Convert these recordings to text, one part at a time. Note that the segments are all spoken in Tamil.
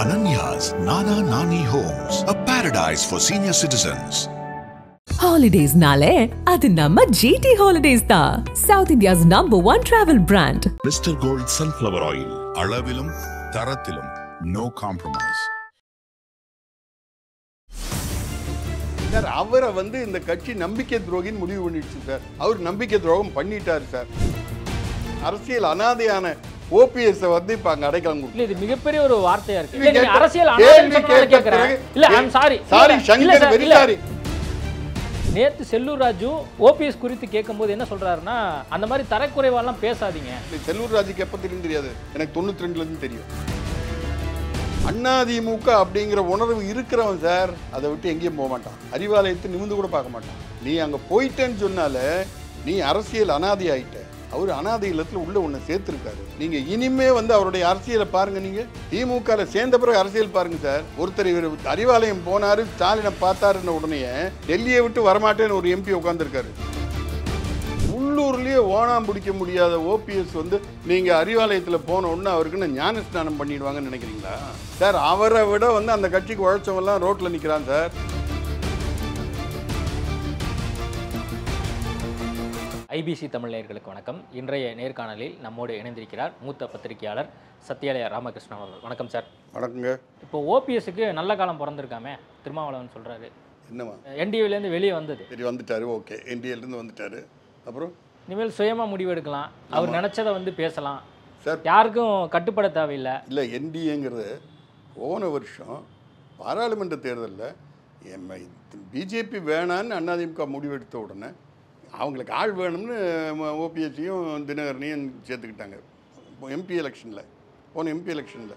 Ananya's Nana Nani Homes, a paradise for senior citizens. Holidays nale adu namma GT Holidays da, South India's #1 travel brand. Mr. Gold Sunflower Oil, alavilum tarathilum, no compromise. Sir அவரை இந்த கட்சி நம்பிக்கை துரோகின்னு முடிவு பண்ணிடுச்சு சார். அவர் நம்பிக்கை துரோகம் பண்ணிட்டார் சார். அரசியல் அனாதையான ஓபிஎஸ் இப்ப அங்க அடைக்கலாம். இல்ல இது மிகப்பெரிய ஒரு வார்த்தையா இருக்கு. இல்ல நீங்க அரசியல் அனாதைன்னு கேக்குறேன். இல்ல I am sorry. Sorry Shankar, very sorry. நேத்து செல்லூர் ராஜு ஓபிஎஸ் குறித்து கேட்கும்போது என்ன சொல்றாருன்னா, அந்த மாதிரி தரக்குறைவாலாம் பேசாதீங்க. செல்லூர் ராஜுக்கு எப்ப தெரியாது, எனக்கு 92ல இருந்து தெரியும். அதிமுக அப்படிங்கிற உணர்வு இருக்கிறவன் சார் அதை விட்டு எங்கேயும் போக மாட்டான். அறிவாலயத்தை நிமிந்து கூட பார்க்க மாட்டான். நீ அங்க போயிட்டேன்னு சொன்னால நீ அரசியல் அனாதை ஆயிட்ட. அவர் அனாதை இல்லத்துல உள்ள ஒண்ணு சேர்த்திருக்காரு. நீங்க இனிமே அவருடைய அரசியலை பாருங்க. நீங்க திமுக சேர்ந்த பிறகு அரசியல் பாருங்க சார். ஒருத்தர் இவர் அறிவாலயம் போனாரு, ஸ்டாலினை பார்த்தாருன்னு உடனே டெல்லியை விட்டு வரமாட்டேன்னு ஒரு எம்பி உட்கார்ந்துருக்காரு. உள்ளூர்லயே ஓணாம் பிடிக்க முடியாத ஓபிஎஸ் நீங்க அறிவாலயத்துல போன உடனே அவருக்கு ஞான ஸ்நானம் பண்ணிடுவாங்கன்னு நினைக்கிறீங்களா சார்? அவரை விட அந்த கட்சிக்கு உழைச்சவெல்லாம் ரோட்ல நிக்கிறான் சார். ஐபிசி தமிழ் நேயர்களுக்கு வணக்கம். இன்றைய நேர்காணலில் நம்மோடு இணைந்திருக்கிறார் மூத்த பத்திரிகையாளர் சத்யாலயா ராமகிருஷ்ணன் அவர்கள். வணக்கம் சார். வணக்கங்க. இப்போ ஓபிஎஸ்க்கு நல்ல காலம் பிறந்திருக்காமே திருமாவளவன் சொல்றாரு. என்னவா? என்டிஏலேருந்து வெளியே வந்தது. சரி வந்துட்டாரு, ஓகே. என்டிஏலேருந்து வந்துட்டாரு. அப்புறம் இனிமேல் சுயமா முடிவெடுக்கலாம். அவர் நினைச்சதை பேசலாம் சார். யாருக்கும் கட்டுப்பட தேவையில்லை. இல்லை, என்டிஏங்கிறது போன வருஷம் பாராளுமன்ற தேர்தலில் பிஜேபி வேணான்னு அதிமுக முடிவெடுத்த உடனே அவங்களுக்கு ஆள் வேணும்னு ஓபிஎஸ்சியும் தினகரனையும் சேர்த்துக்கிட்டாங்க. எம்பி எலெக்ஷனில், போன எம்பி எலெக்ஷனில்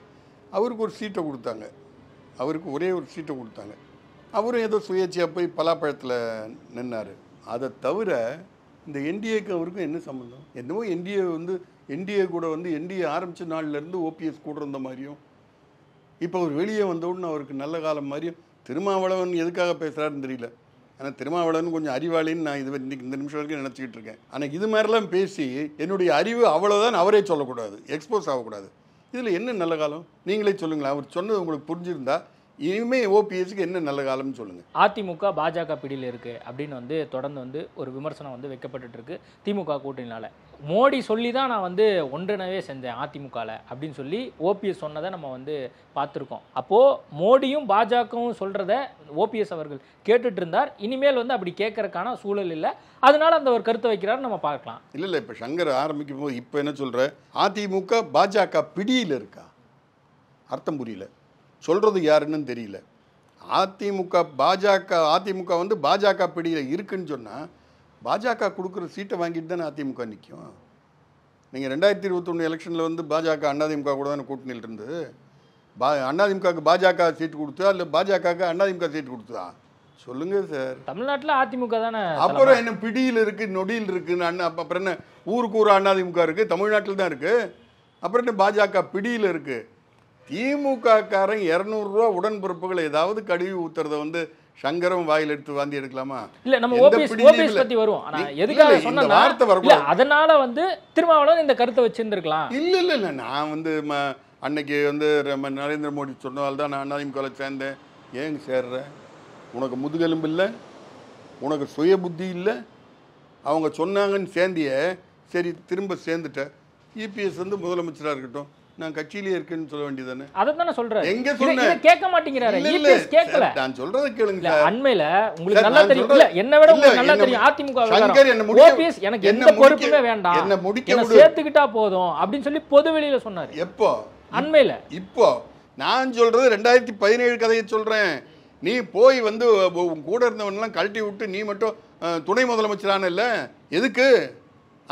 அவருக்கு ஒரு சீட்டை கொடுத்தாங்க. அவருக்கு ஒரே ஒரு சீட்டை கொடுத்தாங்க. அவரும் ஏதோ சுயேட்சையாக போய் பலாப்பழத்தில் நின்னார். அதை தவிர இந்த என்டிஏக்கு அவருக்கும் என்ன சம்மந்தம்? என்னவோ என்டிஏ கூட என்டிஏ ஆரம்பித்த நாள்லேருந்து ஓபிஎஸ் கூட இருந்த மாதிரியும், இப்போ அவர் வெளியே வந்தவுடனே அவருக்கு நல்ல காலம் மாதிரியும். திருமாவளவன் எதுக்காக பேசுகிறாருன்னு தெரியல. ஆனால் திருமாவளவன் கொஞ்சம் அறிவாளின்னு நான் இன்னைக்கு இந்த நிமிஷம் வரைக்கும் நினச்சிக்கிட்டு இருக்கேன். ஆனால் இது மாதிரிலாம் பேசி என்னுடைய அறிவு அவ்வளோதான் அவரே சொல்லக்கூடாது, எக்ஸ்போஸ் ஆகக்கூடாது. இதில் என்ன நல்ல காலம் நீங்களே சொல்லுங்களேன். அவர் சொன்னது உங்களுக்கு புரிஞ்சிருந்தா இனிமே ஓபிஎஸ்க்கு என்ன நல்ல காலம்னு சொல்லுங்க. அதிமுக பாஜக பிடியில் இருக்கு அப்படின்னு தொடர்ந்து ஒரு விமர்சனம் வைக்கப்பட்டு இருக்கு திமுக கூட்டணினால. மோடி சொல்லி தான் நான் ஒன்றினவே செஞ்சேன் அதிமுகவில் அப்படின்னு சொல்லி ஓபிஎஸ் சொன்னதை நம்ம பார்த்துருக்கோம். அப்போது மோடியும் பாஜகவும் சொல்கிறத ஓபிஎஸ் அவர்கள் கேட்டுட்டு இருந்தார். இனிமேல் அப்படி கேட்கறதுக்கான சூழல் இல்லை. அதனால அந்த ஒரு கருத்தை வைக்கிறார், நம்ம பார்க்கலாம். இல்லை இப்போ சங்கர் ஆரம்பிக்கும் போது இப்போ என்ன சொல்கிற, அதிமுக பாஜக பிடியில் இருக்கா? அர்த்தம் புரியல. சொல்கிறது யாருன்னு தெரியல. அதிமுக பாஜக பிடியில் இருக்குன்னு சொன்னால் பாஜக கொடுக்குற சீட்டை வாங்கிட்டு தானே அதிமுக நிற்கும். நீங்கள் 2021 எலெக்ஷனில் பாஜக அதிமுக கூட தானே கூட்டணியில் இருந்தது. அதிமுகவுக்கு பாஜக சீட்டு கொடுத்தா இல்லை பாஜகவுக்கு அதிமுக சீட்டு கொடுத்தா? சொல்லுங்க சார். தமிழ்நாட்டில் அதிமுக தானே. அப்புறம் என்ன பிடியில் இருக்குது, நொடியில் இருக்குன்னு அப்புறம் என்ன ஊருக்கு ஊர் அதிமுக இருக்குது, தமிழ்நாட்டில் தான் இருக்குது. அப்புறம் என்ன பாஜக பிடியில் இருக்குது? திமுக காரன் 200 ரூபா உடன்பிறப்புகள் ஏதாவது கழுவி ஊத்துறத சங்கரம் வாயில் எடுத்து வாந்தி எடுக்கலாமா? இல்ல நம்ம ஓபிஎஸ் பத்தி வரும். ஆனா எதுக்காக சொன்னா வார்த்தை வரல. அதனால திருமாவளவன் இந்த கருத்தை வச்சிருந்திருக்கலாம். இல்ல நான் அன்னைக்கு நரேந்திர மோடி சொன்னதால் தான் நான் அதிமுகவில் சேர்ந்தேன். ஏங்க சேர்ற? உனக்கு முதுகெலும்பு இல்லை, உனக்கு சுய புத்தி இல்லை. அவங்க சொன்னாங்கன்னு சேர்ந்திய, சரி திரும்ப சேர்ந்துட்ட. இபிஎஸ் முதலமைச்சராக இருக்கட்டும், நான் கட்சியிலேயே இருக்கேன்னு சொல்ல வேண்டியதானே? அதைத்தானே சொல்றேன். எங்க சொன்னேன்? கேட்க மாட்டேங்கிறாரு. இபிஎஸ் கேட்கல. நான் சொல்றத கேளுங்க. அண்மையில உங்களுக்கு நல்லா தெரியும். இல்ல என்ன விட உங்களுக்கு நல்லா தெரியும் அதிமுக ஓபிஎஸ் எனக்கு எந்த பொறுப்புமே வேண்டாம், என்ன சேர்த்துக்கிட்டா போதும் அப்படின்னு சொல்லி பொதுவெளியில சொன்னாரு. எப்போ? அண்மையில. இப்போ நான் சொல்றது 2017 கதையை சொல்றேன். நீ போய் கூட இருந்தவனெல்லாம் கழட்டி விட்டு நீ மட்டும் துணை முதலமைச்சரான இல்ல, எதுக்கு?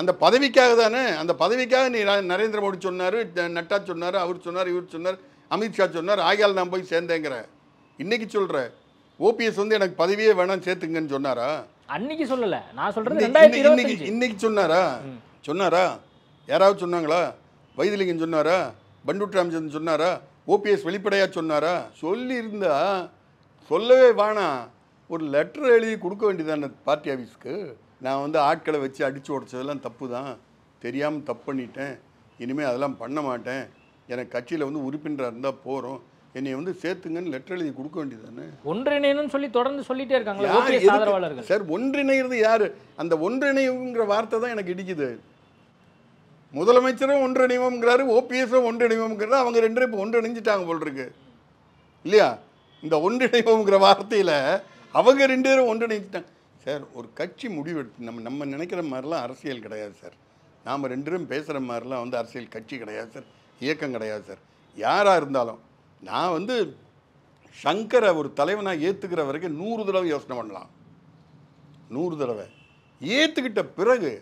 அந்த பதவிக்காக தானே. அந்த பதவிக்காக நீ நரேந்திர மோடி சொன்னார், நட்டா சொன்னார், அவர் சொன்னார், இவர் சொன்னார், அமித்ஷா சொன்னார், ஆகையால் நான் போய் சேர்ந்தேங்கிற. இன்னைக்கு சொல்ற ஓபிஎஸ் எனக்கு பதவியே வேணாம் சேர்த்துங்கன்னு சொன்னாரா? அன்னைக்கு சொல்லல, நான் சொல்றது 2025. இன்னைக்கு சொன்னாரா? யாராவது சொன்னாங்களா? வைத்திலிங்கம் சொன்னாரா? பண்டூர் ராமச்சந்திரன் சொன்னாரா? ஓபிஎஸ் வெளிப்படையா சொன்னாரா? சொல்லி இருந்தா சொல்லவே வேணாம், ஒரு லெட்டர் எழுதி கொடுக்க வேண்டியதான பார்ட்டி ஆஃபீஸ்க்கு. நான் ஆட்களை வச்சு அடித்து உடச்சதெல்லாம் தப்பு தான், தெரியாமல் தப்பு பண்ணிட்டேன், இனிமேல் அதெல்லாம் பண்ண மாட்டேன், எனக்கு கட்சியில் உறுப்பினராக இருந்தால் போகிறோம் என்னை வந்து சேர்த்துங்கன்னு லெட்டர் எழுதி கொடுக்க வேண்டியது தானே. ஒன்றிணைன்னு சொல்லி தொடர்ந்து சொல்லிட்டே இருக்காங்களா ஓபிஎஸ் ஆதரவாளர்கள்? சார் ஒன்றிணைகிறது யாரு? அந்த ஒன்றிணைவுங்கிற வார்த்தை தான் எனக்கு இடிக்குது. முதலமைச்சரும் ஒன்றிணைவோம்ங்கிறாரு, ஓபிஎஸும் ஒன்றிணைவோம்ங்கிறாரு. அவங்க ரெண்டு பேரும் இப்போ ஒன்றிணைஞ்சிட்டாங்க போல் இருக்கு இல்லையா? இந்த ஒன்றிணைவோங்கிற வார்த்தையில் அவங்க ரெண்டு பேரும் ஒன்றிணைஞ்சிட்டாங்க சார். ஒரு கட்சி முடிவெடுத்து நம்ம நினைக்கிற மாதிரிலாம் அரசியல் கிடையாது சார். நாம் ரெண்டு பேரும் பேசுகிற மாதிரிலாம் வந்து அரசியல் கட்சி கிடையாது சார், இயக்கம் கிடையாது சார். யாராக இருந்தாலும் நான் வந்து சங்கரை ஒரு தலைவனாக ஏற்றுக்கிற வரைக்கும் 100 தடவை யோசனை பண்ணலாம். 100 தடவை ஏற்றுக்கிட்ட பிறகு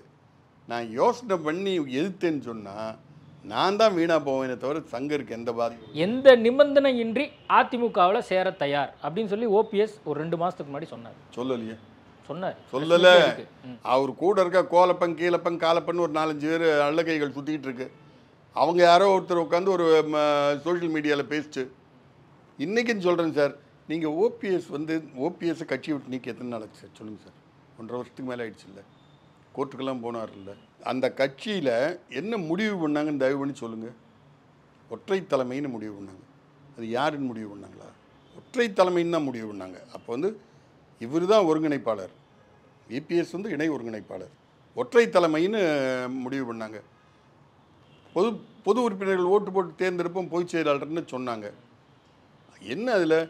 நான் யோசனை பண்ணி எதிர்த்தேன்னு சொன்னால் நான் தான் வீணாக போவேனே தவிர சங்கருக்கு எந்த பாதிப்பும். எந்த நிபந்தனையின்றி அதிமுகவில் சேர தயார் அப்படின்னு சொல்லி ஓபிஎஸ் ஒரு 2 மாதத்துக்கு முன்னாடி சொன்னார். சொல்லலையே? சொல்லலை. அவர் கூட இருக்க கோலப்பன் கீழப்பன் காலப்பன் ஒரு 4-5 பேர் அள்ளகைகள் சுற்றிக்கிட்டு இருக்கு. அவங்க யாரோ ஒருத்தர் உட்காந்து ஒரு சோஷியல் மீடியாவில் பேசிட்டு இன்றைக்கின்னு சொல்கிறேன் சார். நீங்கள் ஓபிஎஸ்ஸை கட்சி விட்டு நீக்கி எத்தனை நாளைக்கு சார் சொல்லுங்கள் சார்? 1.5 வருஷத்துக்கு மேலே ஆயிடுச்சு இல்லை? கோர்ட்டுக்கெல்லாம் போனார் இல்லை? அந்த கட்சியில் என்ன முடிவு பண்ணாங்கன்னு தயவு பண்ணி சொல்லுங்கள். ஒற்றை தலைமைன்னு முடிவு பண்ணாங்க. அது யாருன்னு முடிவு பண்ணாங்களா? ஒற்றை தலைமைன்னு தான் முடிவு பண்ணாங்க. அப்போ வந்து இவர் தான் ஒருங்கிணைப்பாளர், இபிஎஸ் வந்து இணை ஒருங்கிணைப்பாளர். ஒற்றை தலைமைன்னு முடிவு பண்ணாங்க. பொது உறுப்பினர்கள் ஓட்டு போட்டு தேர்ந்தெடுப்போம் பொதுச் செயலாளர்னு சொன்னாங்க. என்ன அதில்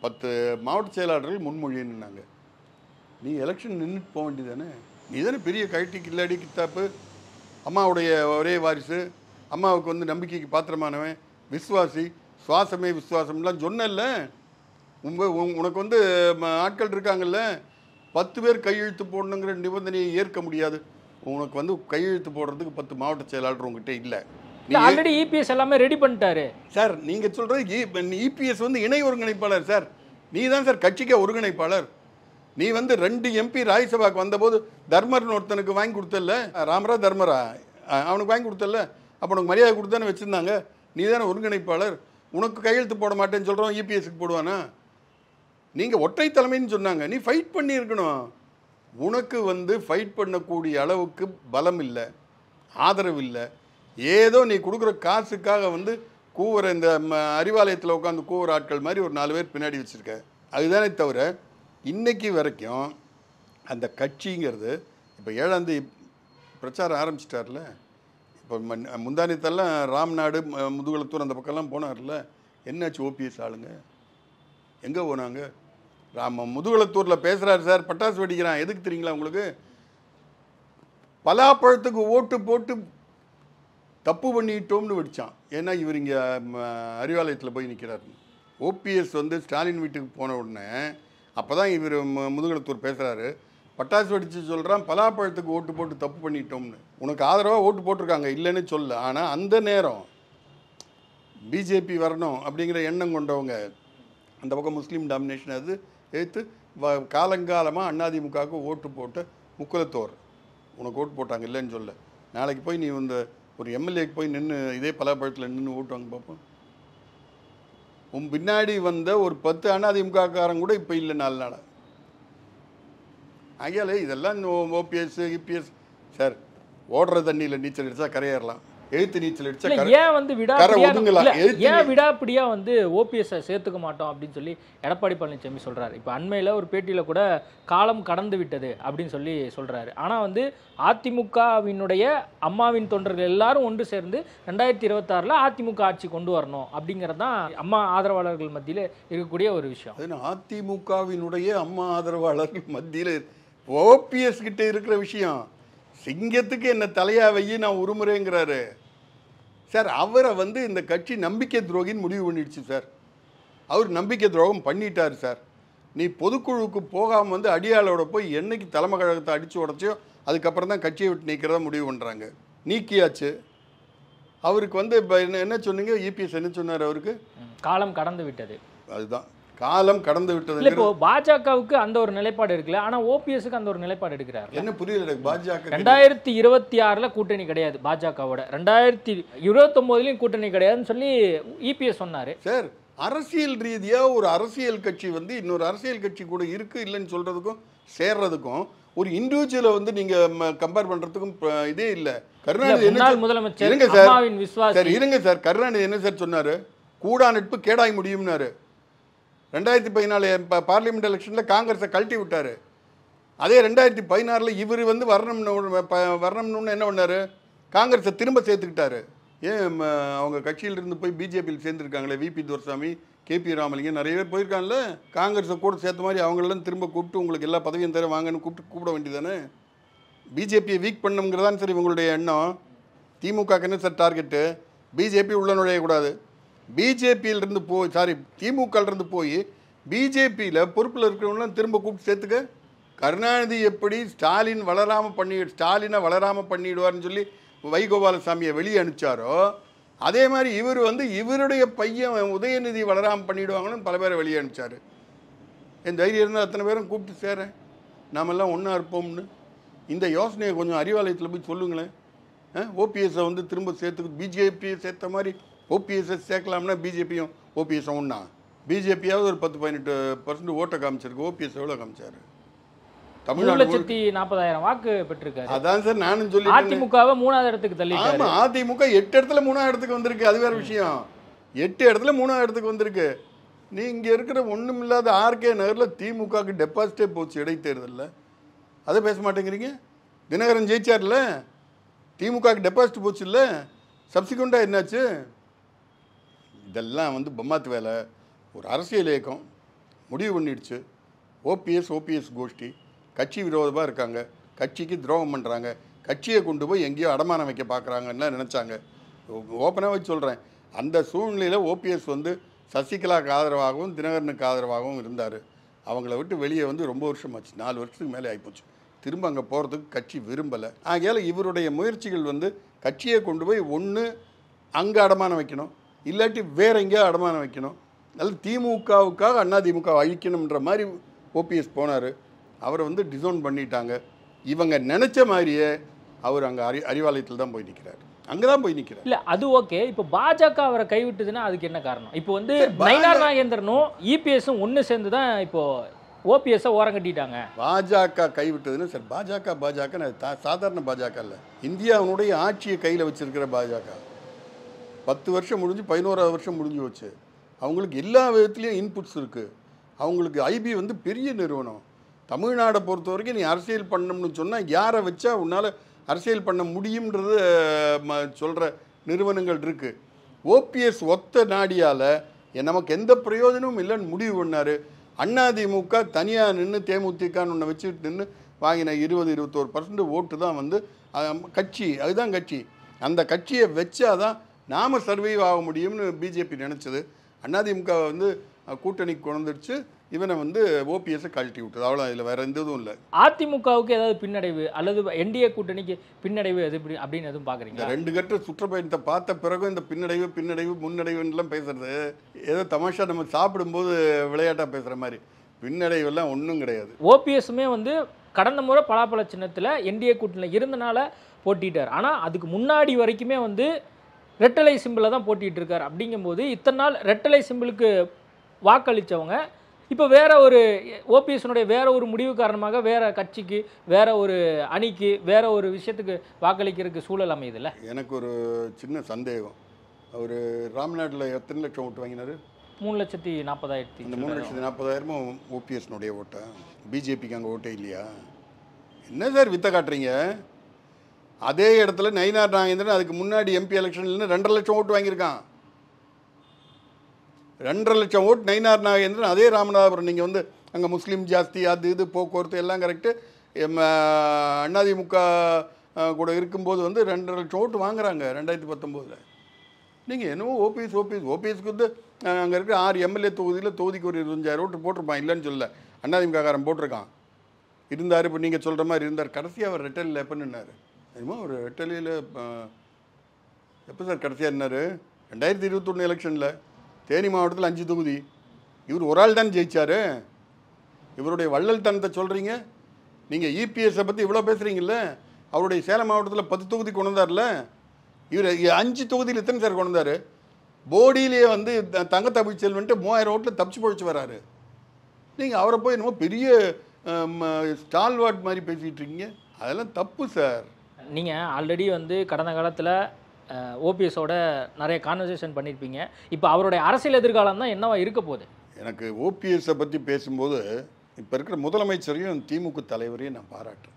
10 மாவட்ட செயலாளர்கள் முன்மொழின்னாங்க. நீ எலெக்ஷன் நின்றுட்டு போக வேண்டியதானே? நீ தானே பெரிய கழட்டி கில்லாடி கித்தாப்பு, அம்மாவுடைய ஒரே வாரிசு, அம்மாவுக்கு வந்து நம்பிக்கைக்கு பாத்திரமானவன், விசுவாசி, சுவாசமே விசுவாசம்லாம் சொன்னல. உனக்கு வந்து ஆட்கள் இருக்காங்கல்ல, 10 பேர் கையெழுத்து போடணுங்கிற நிபந்தனையை ஏற்க முடியாது. உனக்கு வந்து கையெழுத்து போடுறதுக்கு 10 மாவட்ட செயலாளர் உங்ககிட்ட இல்லை. ஆல்ரெடி இபிஎஸ் எல்லாமே ரெடி பண்ணிட்டாரு சார். நீங்கள் சொல்கிறது இபிஎஸ் வந்து இணை ஒருங்கிணைப்பாளர் சார். நீ தான் சார் கட்சிக்கே ஒருங்கிணைப்பாளர். நீ வந்து 2 எம்பி ராஜ்யசபாக்கு வந்தபோது தர்மர்னு ஒருத்தனுக்கு வாங்கி கொடுத்தல, ராமரா தர்மரா அவனுக்கு வாங்கி கொடுத்தல, அப்போ உனக்கு மரியாதை கொடுத்தானே வச்சுருந்தாங்க. நீ தானே ஒருங்கிணைப்பாளர். உனக்கு கையெழுத்து போட மாட்டேன்னு சொல்கிறோம், இபிஎஸ்க்கு போடுவானா? நீங்கள் ஒற்றை தலைமைன்னு சொன்னாங்க. நீ ஃபைட் பண்ணியிருக்கணும். உனக்கு வந்து ஃபைட் பண்ணக்கூடிய அளவுக்கு பலம் இல்லை, ஆதரவு இல்லை. ஏதோ நீ கொடுக்குற காசுக்காக வந்து கூவுற இந்த அறிவாலயத்தில் உட்காந்து கூவுற ஆட்கள் மாதிரி ஒரு 4 பேர் பின்னாடி வச்சுருக்க. அதுதானே தவிர இன்றைக்கி வரைக்கும் அந்த கட்சிங்கிறது இப்போ 7ஆம் தேதி பிரச்சாரம் ஆரம்பிச்சிட்டார்ல. இப்போ முந்தானத்தெல்லாம் ராம்நாடு முதுகுளத்தூர் அந்த பக்கம்லாம் போனார்ல. என்னாச்சு ஓபிஎஸ் ஆளுங்க? எங்கே போனாங்க? முதுகுளத்தூரில் பேசுகிறாரு சார், பட்டாசு வெடிக்கிறான். எதுக்கு தெரியுங்களா உங்களுக்கு? பலாப்பழத்துக்கு ஓட்டு போட்டு தப்பு பண்ணிட்டோம்னு வெடித்தான். ஏன்னா இவர் இங்கே அறிவாலயத்தில் போய் நிற்கிறார். ஓபிஎஸ் வந்து ஸ்டாலின் வீட்டுக்கு போன உடனே அப்போ தான் இவர் முதுகுளத்தூர் பேசுகிறாரு. பட்டாசு வெடித்து சொல்கிறான் பலாப்பழத்துக்கு ஓட்டு போட்டு தப்பு பண்ணிட்டோம்னு. உனக்கு ஆதரவாக ஓட்டு போட்டிருக்காங்க, இல்லைன்னு சொல்ல. ஆனால் அந்த நேரம் பிஜேபி வரணும் அப்படிங்கிற எண்ணம் கொண்டவங்க அந்த பக்கம் முஸ்லீம் டாமினேஷன் அது எடுத்து காலங்காலமாக அதிமுகவுக்கு ஓட்டு போட்டு முக்குலத்தோர் உனக்கு ஓட்டு போட்டாங்க, இல்லைன்னு சொல்ல. நாளைக்கு போய் நீ இந்த ஒரு எம்எல்ஏக்கு போய் நின்று இதே பலாப்பழத்தில் நின்று ஓட்டு வாங்க பார்ப்போம். உன் பின்னாடி வந்த ஒரு 10 அதிமுகக்காரன் கூட இப்போ இல்லை 4 நாளாக. ஐயாலே இதெல்லாம் ஓபிஎஸ் இபிஎஸ் சார் ஓடுற தண்ணியில் நீச்சல் அடித்தா கரையேறலாம், எழுத்து நீச்சல் அடித்தா ஏன் வந்து விடாப்பிடியா வந்து ஓபிஎஸ் சேர்த்துக்க மாட்டோம் அப்படின்னு சொல்லி எடப்பாடி பழனிசாமி சொல்றாரு. இப்போ அண்மையில் ஒரு பேட்டியில் கூட காலம் கடந்து விட்டது அப்படின்னு சொல்லி சொல்றாரு. ஆனால் வந்து அதிமுகவினுடைய அம்மாவின் தொண்டர்கள் எல்லாரும் ஒன்று சேர்ந்து 2026 அதிமுக ஆட்சி கொண்டு வரணும் அப்படிங்கிறது தான் அம்மா ஆதரவாளர்கள் மத்தியில் இருக்கக்கூடிய ஒரு விஷயம். அதிமுகவினுடைய அம்மா ஆதரவாளர்கள் மத்தியில் ஓபிஎஸ் கிட்ட இருக்கிற விஷயம். சிங்கத்துக்கு என்ன தலையா வையி நான் உருமுறைங்கிறாரு சார். அவரை வந்து இந்த கட்சி நம்பிக்கை துரோகின்னு முடிவு பண்ணிடுச்சு சார். அவர் நம்பிக்கை துரோகம் பண்ணிட்டார் சார். நீ பொதுக்குழுவுக்கு போகாமல் வந்து அடியாளோட போய் என்னைக்கு தலைமை கழகத்தை அடித்து உடச்சியோ அதுக்கப்புறம் தான் கட்சியை விட்டு நீக்கிறதா முடிவு பண்ணுறாங்க. நீக்கியாச்சு. அவருக்கு வந்து இப்போ என்ன சொன்னீங்க? இபிஎஸ் என்ன சொன்னார்? அவருக்கு காலம் கடந்து விட்டது. அதுதான் காலம் கடந்து விட்டது. இப்போ பாஜகவுக்கு அந்த ஒரு நிலைப்பாடு இருக்குல்ல, ஆனா ஓபிஎஸ்க்கு அந்த ஒரு நிலைப்பாடு எடுக்கிறார். என்ன புரியல? பாஜக 2026 கூட்டணி கிடையாது பாஜகவோட, 2029 கூட்டணி கிடையாதுன்னு சொல்லி இபிஎஸ் சொன்னாரு சார். அரசியல் ரீதியா ஒரு அரசியல் கட்சி வந்து இன்னொரு அரசியல் கட்சி கூட இருக்கு இல்லைன்னு சொல்றதுக்கும் சேர்றதுக்கும் ஒரு இண்டிவிஜுவலை வந்து நீங்க கம்பேர் பண்றதுக்கும் இதே இல்லை. கருணாநிதி என்ன முதலமைச்சர் இருங்க சார், இருங்க சார். கருணாநிதி என்ன சார் சொன்னாரு? கூடா நட்பு கேடாய் முடியும்னாரு. 2014 பார்லிமெண்ட் எலெக்ஷனில் காங்கிரஸை கழட்டி விட்டார். அதே 2016 இவர் வந்து வரணும்னு என்ன பண்ணார், காங்கிரஸை திரும்ப சேர்த்துக்கிட்டாரு. ஏன் அவங்க கட்சியிலிருந்து போய் பிஜேபியில் சேர்ந்துருக்காங்களே, விபி துரைசாமி, கேபி ராமலிங்கம் நிறைய பேர் போயிருக்காங்கல்ல, காங்கிரஸை கூட சேர்த்த மாதிரி அவங்களெல்லாம் திரும்ப கூப்பிட்டு உங்களுக்கு எல்லா பதவியும் தர வாங்கன்னு கூப்பிட வேண்டியதானே. பிஜேபியை வீக் பண்ணுங்கிறதான் சரி இவங்களுடைய எண்ணம். திமுக என்ன சார் டார்கெட்டு, பிஜேபி உள்ள நுழையக்கூடாது. பிஜேபியிலிருந்து திமுகலேருந்து போய் பிஜேபியில் பொறுப்பில் இருக்கிறவங்களாம் திரும்ப கூப்பிட்டு சேர்த்துக்க. கருணாநிதி எப்படி ஸ்டாலினை வளராமல் பண்ணிடுவார்னு சொல்லி வைகோபாலசாமியை வெளியே அனுப்பிச்சாரோ, அதே மாதிரி இவர் வந்து இவருடைய பையன் உதயநிதி வளராமல் பண்ணிவிடுவாங்கன்னு பல பேரை வெளியே அனுப்பிச்சார். என் தைரியம் இருந்தால் அத்தனை பேரும் கூப்பிட்டு சேரேன், நாமெல்லாம் ஒன்றா இருப்போம்னு. இந்த யோசனையை கொஞ்சம் அறிவாலயத்தில் போய் சொல்லுங்களேன். ஓபிஎஸை வந்து திரும்ப சேர்த்துக்கு பிஜேபியை சேர்த்த மாதிரி ஓபிஎஸ்ஸை சேர்க்கலாம்னா பிஜேபியும் ஓபிஎஸும் ஒன்றா. பிஜேபியாவது ஒரு 10-18% ஓட்டை காமிச்சிருக்கு, ஓபிஎஸ் எவ்வளோ காமிச்சார்? 3,40,000 வாக்கு பெற்றிருக்காரு. அதான் சார் நானும் சொல்லி, அதிமுகவை 3வது இடத்துக்கு தள்ளி. ஆமாம், அதிமுக 8 இடத்துல 3வது இடத்துக்கு வந்திருக்கு. அது வேற விஷயம். 8 இடத்துல 3வது இடத்துக்கு வந்திருக்கு. நீ இங்கே இருக்கிற ஒன்றும் இல்லாத ஆர்கே நகரில் திமுகவுக்கு டெபாசிட்டே போச்சு இடைத்தேர்தலில். அதை பேச மாட்டேங்கிறீங்க. தினகரன் ஜெயிச்சார்ல, திமுகவுக்கு டெபாசிட் போச்சு இல்லை, சப்சிக்வெண்ட்டாக என்னாச்சு? இதெல்லாம் வந்து பொம்மாத்து வேலை. ஒரு அரசியல் இயக்கம் முடிவு பண்ணிடுச்சு, ஓபிஎஸ் கோஷ்டி கட்சி விரோதமாக இருக்காங்க, கட்சிக்கு துரோகம் பண்ணுறாங்க, கட்சியை கொண்டு போய் எங்கேயோ அடமானம் வைக்க பார்க்குறாங்கன்னு நினச்சாங்க. ஓப்பனாக வச்சு சொல்கிறேன், அந்த சூழ்நிலையில் ஓபிஎஸ் வந்து சசிகலாவுக்கு ஆதரவாகவும் தினகரனுக்கு ஆதரவாகவும் இருந்தார். அவங்கள விட்டு வெளியே வந்து ரொம்ப வருஷமாச்சு, 4 வருஷத்துக்கு மேலே ஆகிப்போச்சு. திரும்ப அங்கே போகிறதுக்கு கட்சி விரும்பலை. ஆகையால் இவருடைய முயற்சிகள் வந்து கட்சியை கொண்டு போய் ஒன்று அங்கே அடமானம் வைக்கணும், இல்லாட்டி வேற எங்கேயோ அடமானம் வைக்கணும். அதனால திமுகவுக்காக அதிமுக அழிக்கணுன்ற மாதிரி ஓபிஎஸ் போனார். அவரை வந்து டிசோன் பண்ணிட்டாங்க. இவங்க நினச்ச மாதிரியே அவர் அங்கே அறிவாலயத்தில் தான் போய் நிற்கிறார், அங்கே தான் போய் நிற்கிறார். இல்லை அது ஓகே. இப்போ பாஜக அவரை கைவிட்டுதுன்னா அதுக்கு என்ன காரணம்? இப்போ வந்து நயினார் நாகேந்திரனும் இபிஎஸும் ஒன்று சேர்ந்து தான் இப்போ ஓபிஎஸ்ஸை ஓரம் கட்டிட்டாங்க. பாஜக கைவிட்டதுன்னு சார், பாஜக சாதாரண பாஜக இல்லை, இந்தியாவுடைய ஆட்சியை கையில் வச்சிருக்கிற பாஜக. 10 வருஷம் முடிஞ்சு 11வது வருஷம் முடிஞ்சு வச்சு. அவங்களுக்கு எல்லா விதத்துலேயும் இன்புட்ஸ் இருக்குது. அவங்களுக்கு ஐபி வந்து பெரிய நிறுவனம். தமிழ்நாடை பொறுத்த வரைக்கும் நீ அரசியல் பண்ணணும்னு சொன்னால் யாரை வச்சா உன்னால் அரசியல் பண்ண முடியும்ன்றது சொல்கிற நிறுவனங்கள் இருக்குது. ஓபிஎஸ் ஒத்த நாடியால் நமக்கு எந்த பிரயோஜனமும் இல்லைன்னு முடிவு பண்ணார். அதிமுக தனியாக நின்று தேமுதிகன்னு ஒன்று வச்சுட்டு நின்று வாங்கின 20-21% ஓட்டு தான் வந்து கட்சி. அதுதான் கட்சி. அந்த கட்சியை வச்சாதான் நாம் சர்வைவ் ஆக முடியும்னு பிஜேபி நினச்சது. அதிமுக வந்து கூட்டணிக்கு கொண்டுருச்சு, இவனை வந்து ஓபிஎஸ்ஸை கழட்டி விட்டது. அவ்வளோ, இதில் வேறு எந்த இதுவும் இல்லை. அதிமுகவுக்கு ஏதாவது பின்னடைவு அல்லது என்டிஏ கூட்டணிக்கு பின்னடைவு எது அப்படின்னு எதுவும் பார்க்குறீங்க? 2 கட்ட சுற்றுப்பயணத்தை பார்த்த பிறகு இந்த பின்னடைவு முன்னடைவுன்னெலாம் பேசுறது ஏதோ தமாஷா நம்ம சாப்பிடும்போது விளையாட்டாக பேசுகிற மாதிரி. பின்னடைவெல்லாம் ஒன்றும் கிடையாது. ஓபிஎஸ்ஸுமே வந்து கடந்த முறை பலாப்பழ சின்னத்தில் என்டிஏ கூட்டணியில் இருந்தனால போட்டிட்டார். ஆனால் அதுக்கு முன்னாடி வரைக்குமே வந்து ரெட்டலை சிம்பிளை தான் போட்டிகிட்டு இருக்கார். அப்படிங்கும்போது இத்தனை நாள் ரெட்டலை சிம்பிளுக்கு வாக்களித்தவங்க இப்போ வேற ஒரு ஓபிஎஸ்னுடைய வேற ஒரு முடிவு காரணமாக வேற கட்சிக்கு, வேற ஒரு அணிக்கு, வேற ஒரு விஷயத்துக்கு வாக்களிக்கிறதுக்கு சூழல் அமையுதுல்ல. எனக்கு ஒரு சின்ன சந்தேகம். அவர் ராம்நாட்டில் எத்தனை லட்சம் ஓட்டு வாங்கினார்? 3,40,000. இந்த 3,40,000 ஓபிஎஸ்னுடைய ஓட்டா? பிஜேபிக்கு அங்கே ஓட்டே இல்லையா? என்ன சார் வித்த காட்டுறீங்க? அதே இடத்துல நயினார் நாகேந்திரன் அதுக்கு முன்னாடி எம்பி எலெக்ஷன்லேருந்து 2.5 லட்சம் ஓட்டு வாங்கியிருக்கான். 2.5 லட்சம் ஓட்டு நயினார் நாகேந்திரன். அதே ராமநாதபுரம் நீங்கள் வந்து அங்கே முஸ்லீம் ஜாஸ்தி, அது இது போக்குவரத்து எல்லாம் கரெக்டு. அதிமுக கூட இருக்கும்போது வந்து 2.5 லட்சம் ஓட்டு வாங்குறாங்க 2019. நீங்கள் என்னவோ ஓபிஎஸ்க்கு வந்து அங்கே இருக்கிற 6 எம்எல்ஏ தொகுதிக்கு ஒரு 25,000 ஓட்டு போட்டிருப்பான், இல்லைன்னு சொல்லலை. அதிமுககாரன் போட்டிருக்கான், இருந்தார். இப்போ நீங்கள் சொல்கிற மாதிரி இருந்தார். கடைசியாக அவர் ரெட்டலில் எப்போ நின்னார்? என்னமோ ஒரு ரெட்டலியில் எப்போ சார் கடைசியாக இருந்தார்? 2021 எலெக்ஷனில் தேனி மாவட்டத்தில் 5 தொகுதி இவர் ஒரு ஆள் தான் ஜெயிச்சார். இவருடைய வள்ளல் தனத்தை சொல்கிறீங்க நீங்கள். இபிஎஸ்ஸை பற்றி இவ்வளோ பேசுகிறீங்கல்ல, அவருடைய சேலம் மாவட்டத்தில் 10 தொகுதி கொண்டு வந்தார்ல. இவர் 5 தொகுதியில் எத்தனை சார் கொண்டு வந்தார்? போடியிலேயே வந்து தங்க தமிழ்ச்செல்வன்ட்டு 3000 ஓட்டில் தப்பிச்சு பொழிச்சு வராரு. நீங்கள் அவரை போய் என்னமோ பெரிய ஸ்டால்வார்ட் மாதிரி பேசிகிட்டு இருக்கீங்க. அதெல்லாம் தப்பு சார். நீங்கள் ஆல்ரெடி வந்து கடந்த காலத்தில் ஓபிஎஸோட நிறைய கான்வர்சேஷன் பண்ணியிருப்பீங்க. இப்போ அவருடைய அரசியல் எதிர்காலம் தான் என்னவா இருக்க போகுது? எனக்கு ஓபிஎஸை பற்றி பேசும்போது இப்போ இருக்கிற முதலமைச்சரையும் திமுக தலைவரையும் நான் பாராட்டுறேன்.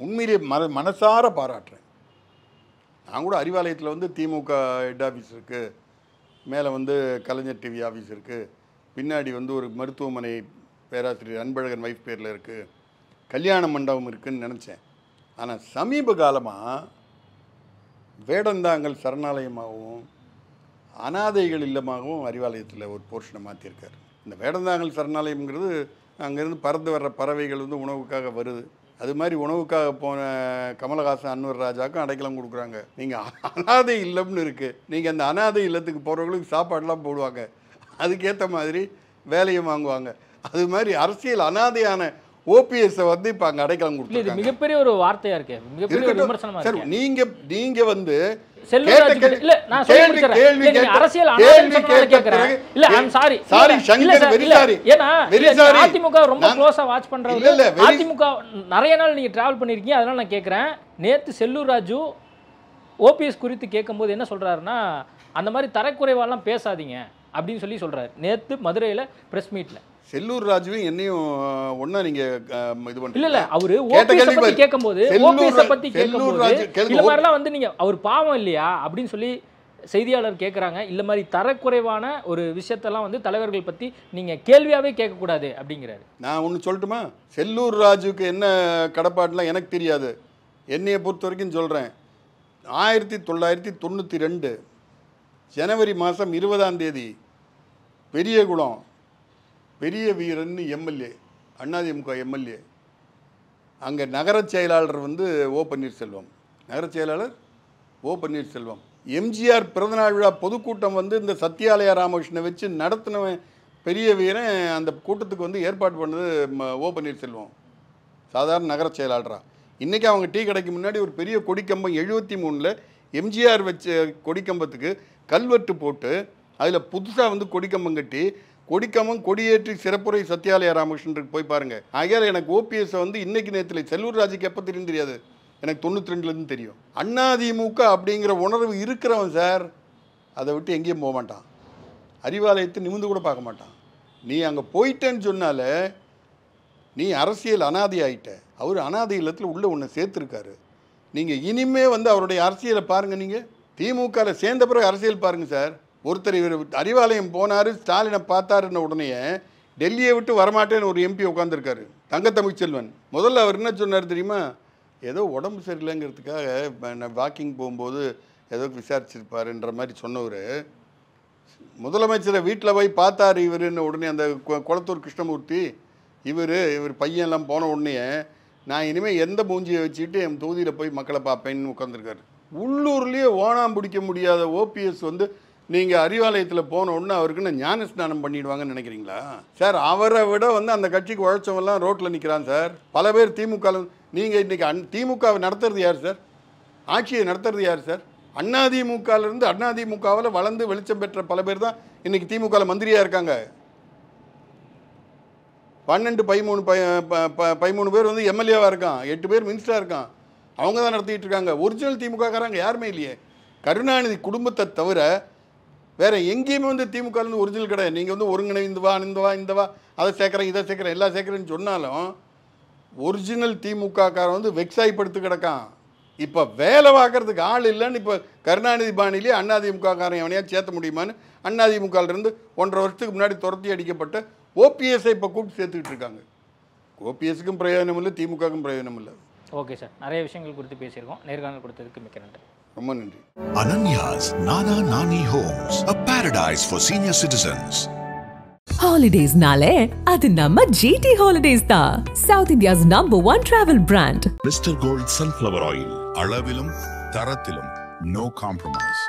உண்மையிலே மனசார பாராட்டுறேன். நான் கூட அறிவாலயத்தில் வந்து திமுக ஹெட் ஆஃபீஸ் இருக்குது, மேலே வந்து கலைஞர் டிவி ஆஃபீஸ் இருக்குது, பின்னாடி வந்து ஒரு மருத்துவமனை பேராசிரியர் அன்பழகன் வைஃப் பேரில் இருக்குது, கல்யாண மண்டபம் இருக்குதுன்னு நினச்சேன். ஆனால் சமீப காலமாக வேடந்தாங்கல் சரணாலயமாகவும் அனாதைகள் இல்லமாகவும் அறிவாலயத்தில் ஒரு போர்ஷனை மாற்றிருக்காரு. இந்த வேடந்தாங்கல் சரணாலயம்ங்கிறது அங்கேருந்து பறந்து வர்ற பறவைகள் வந்து உணவுக்காக வருது. அது மாதிரி உணவுக்காக போன கமலஹாசன் அன்வர் ராஜாவுக்கும் அடைக்கலம் கொடுக்குறாங்க. நீங்கள் அனாதை இல்லம்னு இருக்குது, நீங்கள் அந்த அனாதை இல்லத்துக்கு போகிறவங்களுக்கு சாப்பாடெலாம் போடுவாங்க, அதுக்கேற்ற மாதிரி வேலையும் வாங்குவாங்க. அது மாதிரி அரசியல் அனாதையான ஓபிஎஸ் வந்து இப்போ அங்கே அடைக்கலம் கொடுத்து மிகப்பெரிய ஒரு வார்த்தையா இருக்கு, மிகப்பெரிய ஒரு விமர்சனமா இருக்கு. நீங்க வந்து அதிமுக ரொம்ப க்ளோஸா வாட்ச் பண்றவங்க, அதிமுக நிறைய நாள் நீங்க டிராவல் பண்ணிருக்கீங்க, அதனால நான் கேட்கிறேன். நேத்து செல்லூர் ராஜு ஓபிஎஸ் குறித்து கேட்கும்போது என்ன சொல்றாருன்னா, அந்த மாதிரி தரக்குறைவாலாம் பேசாதீங்க அப்படின்னு சொல்லி சொல்றாரு. நேத்து மதுரையில பிரஸ் மீட்ல செல்லூர் ராஜுவும் என்னையும் ஒண்ணா நீங்க இது பண்றீங்க. இல்ல அவரு ஓபிஎஸ் பத்தி கேட்கும்போது ஓபிஎஸ் பத்தி கேட்கும்போது இல்ல மாதிரிலாம் வந்து நீங்க அவர் பாவம் இல்லையா அப்படின்னு சொல்லி செய்தியாளர் கேட்குறாங்க. இல்ல மாதிரி தரக்குறைவான ஒரு விஷயத்தெல்லாம் வந்து தலைவர்கள் பத்தி நீங்க கேள்வியாவே கேட்கக்கூடாது அப்படிங்கிறாரு. நான் ஒன்று சொல்லட்டுமா? செல்லூர் ராஜுக்கு என்ன கடப்பாடுலாம் எனக்கு தெரியாது. என்னையை பொறுத்த வரைக்கும் சொல்கிறேன், 1992 ஜனவரி மாதம் 20ஆம் தேதி பெரியகுளம் பெரிய வீரன் எம்எல்ஏ, அதிமுக எம்எல்ஏ, அங்கே நகரச் செயலாளர் வந்து ஓ பன்னீர்செல்வம், நகரச் செயலாளர் ஓ பன்னீர்செல்வம். எம்ஜிஆர் பிறந்தநாள் விழா பொதுக்கூட்டம் வந்து இந்த சத்யாலயா ராமகிருஷ்ணனை வச்சு நடத்தினவன் பெரிய வீரன். அந்த கூட்டத்துக்கு வந்து ஏற்பாடு பண்ணது ஓ பன்னீர்செல்வம், சாதாரண நகரச் செயலாளரா. இன்றைக்கி அவங்க டீ கடைக்கு முன்னாடி ஒரு பெரிய கொடிக்கம்பம் 73 எம்ஜிஆர் வச்ச கொடிக்கம்பத்துக்கு கல்வெட்டு போட்டு அதில் புதுசாக வந்து கொடிக்கம்பம் கட்டி கொடிக்கம்பம் கொடியேற்றி சிறப்புரை சத்யாலயா ராமகிருஷ்ணனுக்கு போய் பாருங்கள். ஆகையால் எனக்கு ஓபிஎஸ் வந்து இன்றைக்கி நேரத்தில் செல்லூர் ராஜுக்கு எப்போ தெரியும் தெரியாது, எனக்கு 92லேருந்து தெரியும். அதிமுக அப்படிங்கிற உணர்வு இருக்கிறவன் சார், அதை விட்டு எங்கேயும் போக மாட்டான், அறிவாலயத்தை நிமிந்து கூட பார்க்க மாட்டான். நீ அங்கே போயிட்டேன்னு சொன்னால நீ அரசியல் அனாதை ஆகிட்ட. அவர் அனாதை இல்லத்தில் உள்ள ஒன்று சேர்த்துருக்காரு. நீங்கள் இனிமே வந்து அவருடைய அரசியலை பாருங்கள். நீங்கள் திமுகவில் சேர்ந்த பிறகு அரசியல் பாருங்கள் சார். ஒருத்தர் இவர் அறிவாலயம் போனார், ஸ்டாலினை பார்த்தாருன்ன உடனே டெல்லியை விட்டு வரமாட்டேன்னு ஒரு எம்பி உட்காந்துருக்காரு, தங்கத்தமிழ்ச்செல்வன். முதல்ல அவர் என்ன சொன்னார் தெரியுமா? ஏதோ உடம்பு சரியில்லைங்கிறதுக்காக வாக்கிங் போகும்போது ஏதோ விசாரிச்சிருப்பாருன்ற மாதிரி சொன்னவர் முதலமைச்சரை வீட்டில் போய் பார்த்தார் இவருன்னு உடனே அந்த குளத்தூர் கிருஷ்ணமூர்த்தி இவர் பையன்லாம் போன உடனே நான் இனிமேல் எந்த மூஞ்சியை வச்சுக்கிட்டு என் தொகுதியில் போய் மக்களை பார்ப்பேன்னு உட்காந்துருக்காரு. உள்ளூர்லேயே ஓணாம் பிடிக்க முடியாத ஓபிஎஸ் வந்து நீங்கள் அறிவாலயத்தில் போன உடனே அவருக்கு ஞான ஸ்நானம் பண்ணிடுவாங்கன்னு நினைக்கிறீங்களா சார்? அவரை விட வந்து அந்த கட்சிக்கு உழைச்சவெல்லாம் ரோட்டில் நிற்கிறான் சார். பல பேர் திமுக. நீங்கள் இன்றைக்கி திமுகவை நடத்துறது யார் சார்? ஆட்சியை நடத்துறது யார் சார்? அதிமுகவிலிருந்து அதிமுகவில் வளர்ந்து வெளிச்சம் பெற்ற பல பேர் தான் இன்றைக்கி திமுகவில் மந்திரியாக இருக்காங்க. 13 பேர் வந்து எம்எல்ஏவாக இருக்கான், 8 பேர் மினிஸ்டராக இருக்கான். அவங்க தான் நடத்திட்டு இருக்காங்க. ஒரிஜினல் திமுகக்காரங்க யாருமே இல்லையே. கருணாநிதி குடும்பத்தை தவிர வேறு எங்கேயுமே வந்து திமுகலேருந்து ஒரிஜினல் கிடையாது. நீங்கள் வந்து ஒருங்கிணைந்து வா இந்த வா அதை சேர்க்குறேன் இதை சேர்க்குறேன் எல்லாம் சேர்க்குறேன்னு சொன்னாலும் ஒரிஜினல் திமுகக்காரன் வந்து வெக்ஸாய்ப்படுத்து கிடக்கான். இப்போ வேலை பார்க்குறதுக்கு ஆள் இல்லைன்னு இப்போ கருணாநிதி பாணிலே அதிமுகக்காரன் எவனையா சேர்த்த முடியுமான்னு அதிமுகலேருந்து 1.5 வருஷத்துக்கு முன்னாடி துரத்தி அடிக்கப்பட்ட ஓபிஎஸ்ஐ இப்போ கூப்பிட்டு சேர்த்துக்கிட்டு இருக்காங்க. ஓபிஎஸ்க்கும் பிரயோஜனம் இல்லை, திமுகவுக்கும் பிரயோஜனம் இல்லை. ஓகே சார், நிறைய விஷயங்கள் குறித்து பேசியிருக்கோம். நேர்காணல் கொடுத்ததுக்கு மிக்க நன்றி. ரொம்ப நன்றி. Ananya's Nana Nani Homes, a paradise for senior citizens. Holidays nale adu namma GT Holidays da, South India's #1 travel brand. Mr. Gold Sunflower Oil, அளவிலும் தரத்திலும் no compromise.